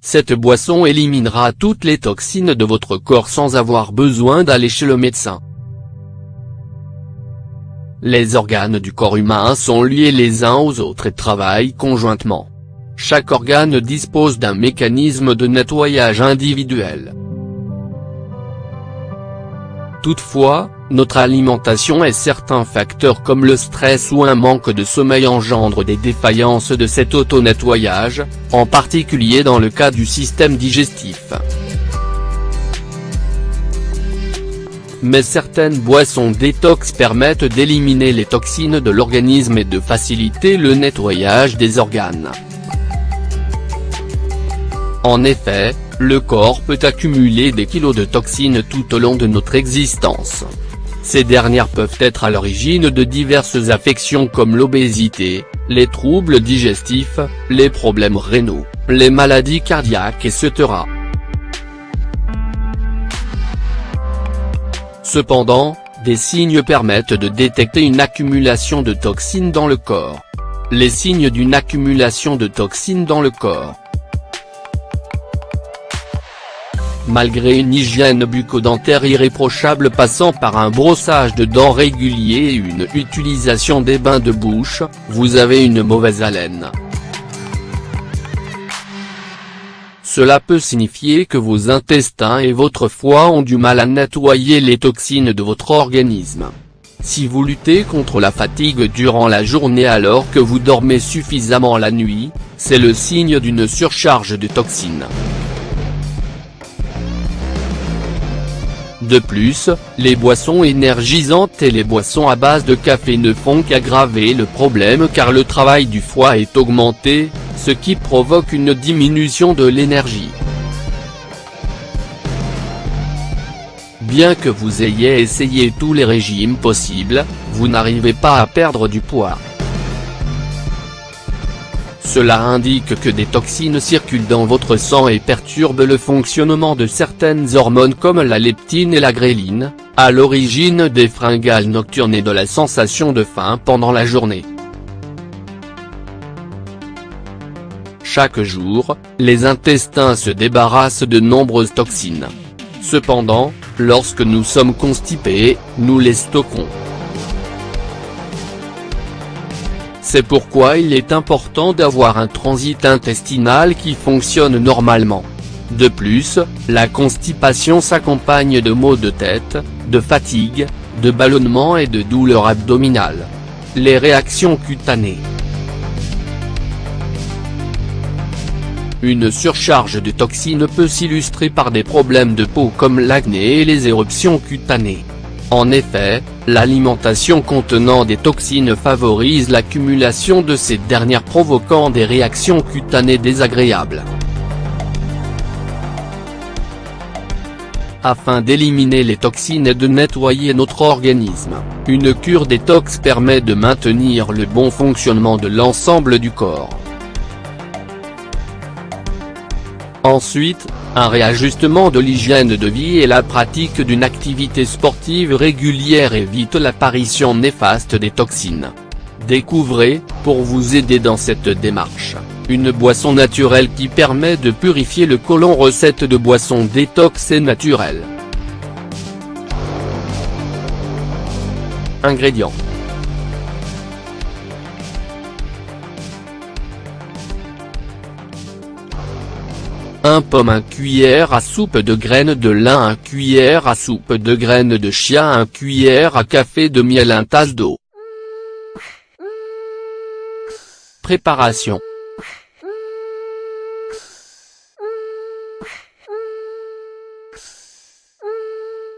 Cette boisson éliminera toutes les toxines de votre corps sans avoir besoin d'aller chez le médecin. Les organes du corps humain sont liés les uns aux autres et travaillent conjointement. Chaque organe dispose d'un mécanisme de nettoyage individuel. Toutefois, notre alimentation et certains facteurs comme le stress ou un manque de sommeil engendrent des défaillances de cet auto-nettoyage, en particulier dans le cas du système digestif. Mais certaines boissons détox permettent d'éliminer les toxines de l'organisme et de faciliter le nettoyage des organes. En effet, le corps peut accumuler des kilos de toxines tout au long de notre existence. Ces dernières peuvent être à l'origine de diverses affections comme l'obésité, les troubles digestifs, les problèmes rénaux, les maladies cardiaques etc. Cependant, des signes permettent de détecter une accumulation de toxines dans le corps. Les signes d'une accumulation de toxines dans le corps. Malgré une hygiène bucco-dentaire irréprochable passant par un brossage de dents régulier et une utilisation des bains de bouche, vous avez une mauvaise haleine. Cela peut signifier que vos intestins et votre foie ont du mal à nettoyer les toxines de votre organisme. Si vous luttez contre la fatigue durant la journée alors que vous dormez suffisamment la nuit, c'est le signe d'une surcharge de toxines. De plus, les boissons énergisantes et les boissons à base de café ne font qu'aggraver le problème car le travail du foie est augmenté, ce qui provoque une diminution de l'énergie. Bien que vous ayez essayé tous les régimes possibles, vous n'arrivez pas à perdre du poids. Cela indique que des toxines circulent dans votre sang et perturbent le fonctionnement de certaines hormones comme la leptine et la gréline, à l'origine des fringales nocturnes et de la sensation de faim pendant la journée. Chaque jour, les intestins se débarrassent de nombreuses toxines. Cependant, lorsque nous sommes constipés, nous les stockons. C'est pourquoi il est important d'avoir un transit intestinal qui fonctionne normalement. De plus, la constipation s'accompagne de maux de tête, de fatigue, de ballonnement et de douleurs abdominales. Les réactions cutanées. Une surcharge de toxines peut s'illustrer par des problèmes de peau comme l'acné et les éruptions cutanées. En effet, l'alimentation contenant des toxines favorise l'accumulation de ces dernières provoquant des réactions cutanées désagréables. Afin d'éliminer les toxines et de nettoyer notre organisme, une cure détox permet de maintenir le bon fonctionnement de l'ensemble du corps. Ensuite, un réajustement de l'hygiène de vie et la pratique d'une activité sportive régulière évite l'apparition néfaste des toxines. Découvrez, pour vous aider dans cette démarche, une boisson naturelle qui permet de purifier le côlon. Recette de boisson détox et naturelle. Ingrédients. Un pomme, 1 cuillère à soupe de graines de lin, 1 cuillère à soupe de graines de chia, 1 cuillère à café de miel, 1 tasse d'eau. Préparation.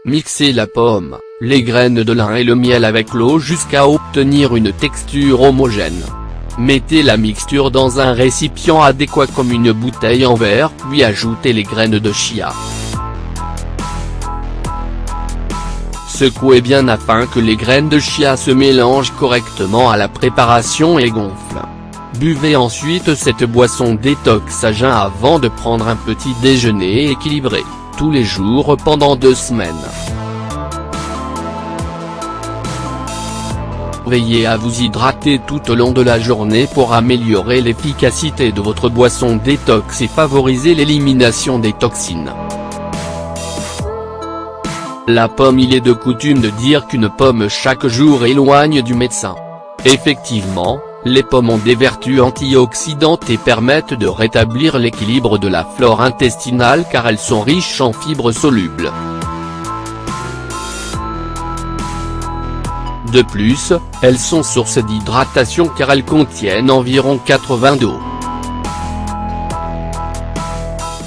Mixez la pomme, les graines de lin et le miel avec l'eau jusqu'à obtenir une texture homogène. Mettez la mixture dans un récipient adéquat comme une bouteille en verre puis ajoutez les graines de chia. Secouez bien afin que les graines de chia se mélangent correctement à la préparation et gonflent. Buvez ensuite cette boisson détox à jeun avant de prendre un petit déjeuner équilibré, tous les jours pendant 2 semaines. Veillez à vous hydrater tout au long de la journée pour améliorer l'efficacité de votre boisson détox et favoriser l'élimination des toxines. La pomme. Il est de coutume de dire qu'une pomme chaque jour éloigne du médecin. Effectivement, les pommes ont des vertus antioxydantes et permettent de rétablir l'équilibre de la flore intestinale car elles sont riches en fibres solubles. De plus, elles sont source d'hydratation car elles contiennent environ 80 d'eau.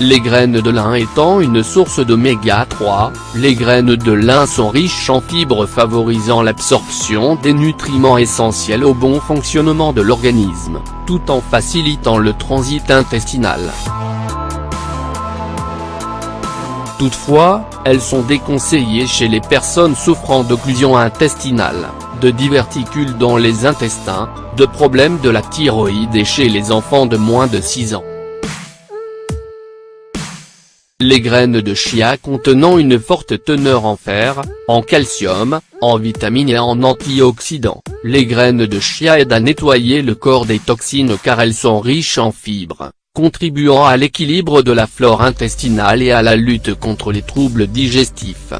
Les graines de lin étant une source d'oméga 3, les graines de lin sont riches en fibres favorisant l'absorption des nutriments essentiels au bon fonctionnement de l'organisme, tout en facilitant le transit intestinal. Toutefois, elles sont déconseillées chez les personnes souffrant d'occlusion intestinale, de diverticules dans les intestins, de problèmes de la thyroïde et chez les enfants de moins de 6 ans. Les graines de chia contenant une forte teneur en fer, en calcium, en vitamines et en antioxydants, les graines de chia aident à nettoyer le corps des toxines car elles sont riches en fibres, contribuant à l'équilibre de la flore intestinale et à la lutte contre les troubles digestifs.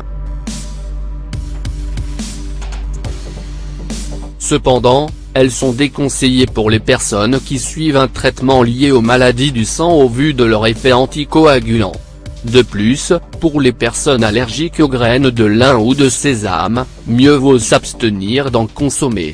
Cependant, elles sont déconseillées pour les personnes qui suivent un traitement lié aux maladies du sang au vu de leur effet anticoagulant. De plus, pour les personnes allergiques aux graines de lin ou de sésame, mieux vaut s'abstenir d'en consommer.